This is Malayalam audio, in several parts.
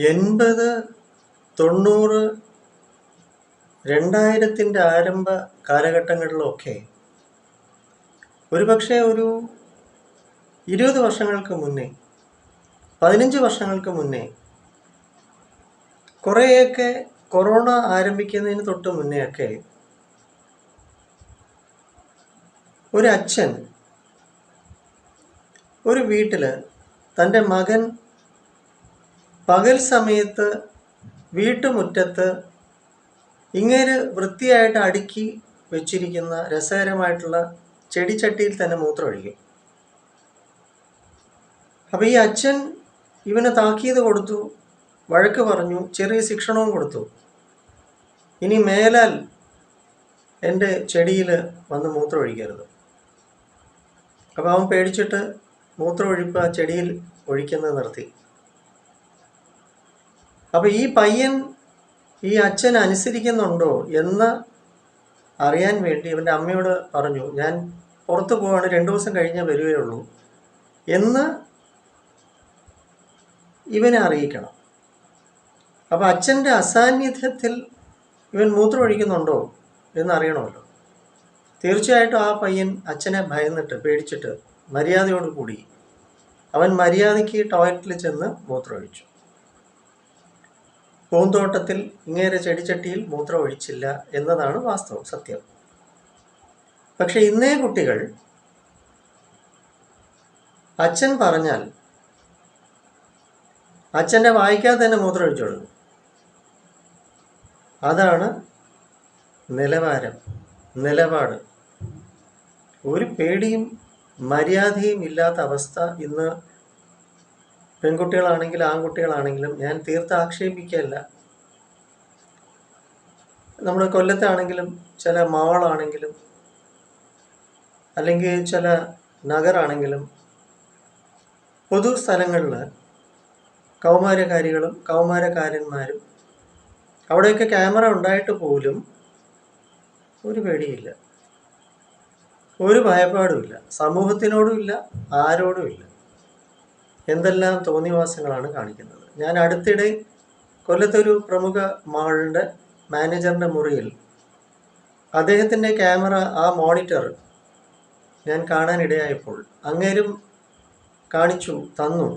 80, 90, 2000-ൻ്റെ ആരംഭ കാലഘട്ടങ്ങളിലൊക്കെ ഒരുപക്ഷെ ഒരു 20 വർഷങ്ങൾക്ക് മുന്നേ, 15 വർഷങ്ങൾക്ക് മുന്നേ, കുറേയൊക്കെ കൊറോണ ആരംഭിക്കുന്നതിന് തൊട്ട് മുന്നെയൊക്കെ ഒരു അച്ഛൻ ഒരു വീട്ടിൽ തൻ്റെ മകൻ പകൽ സമയത്ത് വീട്ടുമുറ്റത്ത് ഇങ്ങേര് വൃത്തിയായിട്ട് അടുക്കി വെച്ചിരിക്കുന്ന രസകരമായിട്ടുള്ള ചെടിച്ചട്ടിയിൽ തന്നെ മൂത്രമൊഴിക്കും. അപ്പോൾ ഈ അച്ഛൻ ഇവന് താക്കീത് കൊടുത്തു, വഴക്ക് പറഞ്ഞു, ചെറിയ ശിക്ഷണവും കൊടുത്തു. ഇനി മേലാൽ എൻ്റെ ചെടിയിൽ വന്ന് മൂത്രമൊഴിക്കരുത്. അപ്പോൾ അവൻ പേടിച്ചിട്ട് മൂത്രമൊഴിപ്പ് ആ ചെടിയിൽ ഒഴിക്കുന്നത് നിർത്തി. അപ്പോൾ ഈ പയ്യൻ ഈ അച്ഛൻ അനുസരിക്കുന്നുണ്ടോ എന്ന് അറിയാൻ വേണ്ടി ഇവൻ്റെ അമ്മയോട് പറഞ്ഞു, ഞാൻ പുറത്ത് പോവാണ്, 2 ദിവസം കഴിഞ്ഞേ വരികയുള്ളൂ എന്ന് ഇവനെ അറിയിക്കണം. അപ്പോൾ അച്ഛൻ്റെ അസാന്നിധ്യത്തിൽ ഇവൻ മൂത്രമൊഴിക്കുന്നുണ്ടോ എന്നറിയണമല്ലോ. തീർച്ചയായിട്ടും ആ പയ്യൻ അച്ഛനെ ഭയന്നിട്ട് പേടിച്ചിട്ട് മര്യാദയോടുകൂടി അവൻ മര്യാദയ്ക്ക് ടോയ്ലറ്റിൽ ചെന്ന് മൂത്രമൊഴിച്ചു. പൂന്തോട്ടത്തിൽ ഇങ്ങേരെ ചെടിച്ചട്ടിയിൽ മൂത്രം ഒഴിച്ചില്ല എന്നതാണ് വാസ്തവം, സത്യം. പക്ഷെ ഇന്നേ കുട്ടികൾ അച്ഛൻ പറഞ്ഞാൽ അച്ഛൻ്റെ വായിക്കാതെ തന്നെ മൂത്രം ഒഴിച്ചു കൊടുക്കും. അതാണ് നിലവാരം, നിലപാട്. ഒരു പേടിയും മര്യാദയും ഇല്ലാത്ത അവസ്ഥ ഇന്ന് പെൺകുട്ടികളാണെങ്കിലും ആൺകുട്ടികളാണെങ്കിലും ഞാൻ തീർത്ത് ആക്ഷേപിക്കുകയല്ല. നമ്മുടെ കൊല്ലത്താണെങ്കിലും ചില മാളാണെങ്കിലും അല്ലെങ്കിൽ ചില നഗറാണെങ്കിലും പൊതു സ്ഥലങ്ങളിൽ കൗമാരക്കാരികളും കൗമാരക്കാരന്മാരും അവിടെയൊക്കെ ക്യാമറ ഉണ്ടായിട്ട് പോലും ഒരു പേടിയില്ല, ഒരു ഭയപ്പാടുമില്ല, സമൂഹത്തിനോടുമില്ല, ആരോടുമില്ല. എന്തെല്ലാം തോന്നിവാസങ്ങളാണ് കാണിക്കുന്നത്. ഞാൻ അടുത്തിടെ കൊല്ലത്തൊരു പ്രമുഖ മാളിൻ്റെ മാനേജറിൻ്റെ മുറിയിൽ അദ്ദേഹത്തിൻ്റെ ക്യാമറ, ആ മോണിറ്റർ ഞാൻ കാണാനിടയായപ്പോൾ അങ്ങേരും കാണിച്ചു തന്നു.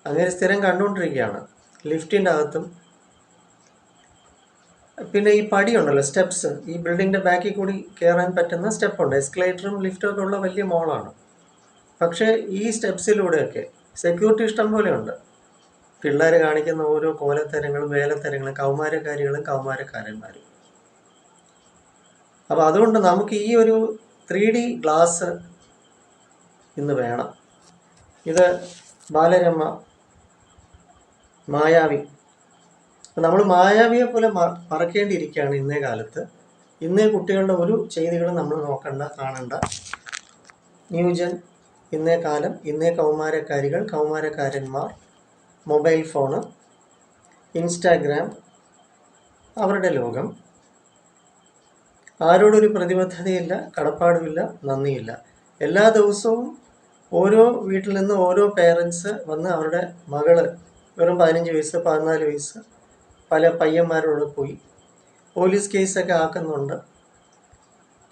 അങ്ങേര് സ്ഥിരം കണ്ടുകൊണ്ടിരിക്കുകയാണ്. ലിഫ്റ്റിൻ്റെ അകത്തും പിന്നെ ഈ പടിയുണ്ടല്ലോ, സ്റ്റെപ്സ്, ഈ ബിൽഡിങ്ങിൻ്റെ ബാക്കിൽ കൂടി കയറാൻ പറ്റുന്ന സ്റ്റെപ്പുണ്ട്. എസ്കലേറ്ററും ലിഫ്റ്റും ഒക്കെ ഉള്ള വലിയ മോളാണ്. പക്ഷേ ഈ സ്റ്റെപ്സിലൂടെയൊക്കെ സെക്യൂരിറ്റി ഇഷ്ടം പോലെയുണ്ട്. പിള്ളേർ കാണിക്കുന്ന ഓരോ കോലത്തരങ്ങളും വേലത്തരങ്ങളും കൗമാരക്കാരികളും കൗമാരക്കാരന്മാരും. അപ്പോൾ അതുകൊണ്ട് നമുക്ക് ഈ ഒരു 3D ഗ്ലാസ് ഇന്ന് വേണം. ഇത് ബാലരമ, മായാവി. നമ്മൾ മായാവിയെ പോലെ മറക്കേണ്ടിയിരിക്കുകയാണ് ഇന്നേ കാലത്ത്. ഇന്നേ കുട്ടികളുടെ ഒരു ചെയ്തികളും നമ്മൾ നോക്കണ്ട, കാണണ്ട. ന്യൂജൻ, ഇന്നേ കാലം, ഇന്നേ കൗമാരക്കാരികൾ, കൗമാരക്കാരന്മാർ, മൊബൈൽ ഫോണ്, ഇൻസ്റ്റാഗ്രാം, അവരുടെ ലോകം. ആരോടൊരു പ്രതിബദ്ധതയില്ല, കടപ്പാടുമില്ല, നന്ദിയില്ല. എല്ലാ ദിവസവും ഓരോ വീട്ടിൽ നിന്ന് ഓരോ പേരൻസ് വന്ന് അവരുടെ മകള് വെറും 15 വയസ്സ് 14 വയസ്സ് പല പയ്യന്മാരോട് പോയി പോലീസ് കേസൊക്കെ ആക്കുന്നുണ്ട്,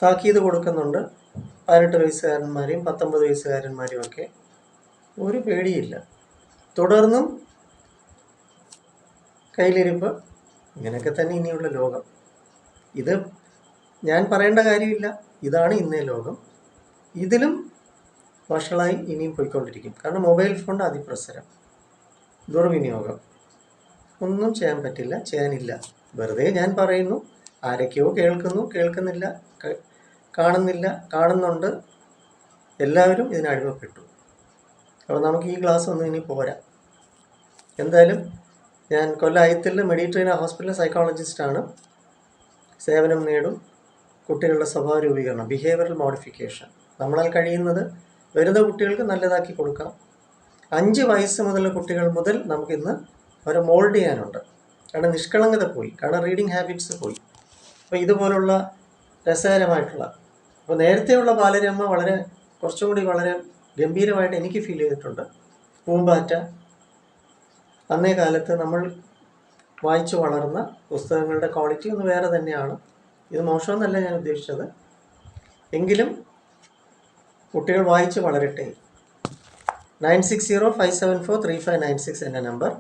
താക്കീത് കൊടുക്കുന്നുണ്ട്. 18 വയസ്സുകാരന്മാരെയും 19 വയസ്സുകാരന്മാരെയും ഒക്കെ ഒരു പേടിയില്ല. തുടർന്നും കയ്യിലിരിപ്പ്. ഇങ്ങനെയൊക്കെ തന്നെ ഇനിയുള്ള ലോകം. ഇത് ഞാൻ പറയേണ്ട കാര്യമില്ല, ഇതാണ് ഇന്നേ ലോകം. ഇതിലും വഷളായി ഇനിയും പോയിക്കൊണ്ടിരിക്കും. കാരണം മൊബൈൽ ഫോണിൻ്റെ അതിപ്രസരം, ദുർവിനിയോഗം. ഒന്നും ചെയ്യാൻ പറ്റില്ല, ചെയ്യാനില്ല. വെറുതെ ഞാൻ പറയുന്നു, ആരൊക്കെയോ കേൾക്കുന്നു, കേൾക്കുന്നില്ല, കാണുന്നില്ല, കാണുന്നുണ്ട്. എല്ലാവരും ഇതിനടിമപ്പെട്ടു. അപ്പോൾ നമുക്ക് ഈ ക്ലാസ് ഒന്നും ഇനി പോരാ. എന്തായാലും ഞാൻ കൊല്ലം ഐത്തിലിലെ മെഡിറ്ററേനിയൻ ഹോസ്പിറ്റൽ സൈക്കോളജിസ്റ്റാണ്. സേവനം നേടും. കുട്ടികളുടെ സ്വഭാവ രൂപീകരണം, ബിഹേവിയറൽ മോഡിഫിക്കേഷൻ. നമ്മളാൽ കഴിയുന്നത് വരുന്ന കുട്ടികൾക്ക് നല്ലതാക്കി കൊടുക്കാം. 5 വയസ്സ് മുതലുള്ള കുട്ടികൾ മുതൽ നമുക്കിന്ന് അവരെ മോൾഡ് ചെയ്യാനുണ്ട്. കാരണം നിഷ്കളങ്കത പോയി, കാരണം റീഡിങ് ഹാബിറ്റ്സ് പോയി. അപ്പോൾ ഇതുപോലുള്ള രസകരമായിട്ടുള്ള, അപ്പോൾ നേരത്തെയുള്ള ബാലരമ കുറച്ചും കൂടി വളരെ ഗംഭീരമായിട്ട് എനിക്ക് ഫീൽ ചെയ്തിട്ടുണ്ട്. പൂമ്പാറ്റ, അന്നേ കാലത്ത് നമ്മൾ വായിച്ചു വളർന്ന പുസ്തകങ്ങളുടെ ക്വാളിറ്റി ഒന്ന് വേറെ തന്നെയാണ്. ഇത് മോശമെന്നല്ല ഞാൻ ഉദ്ദേശിച്ചത്. എങ്കിലും കുട്ടികൾ വായിച്ച് വളരട്ടെ. 9605743596 എന്ന നമ്പർ.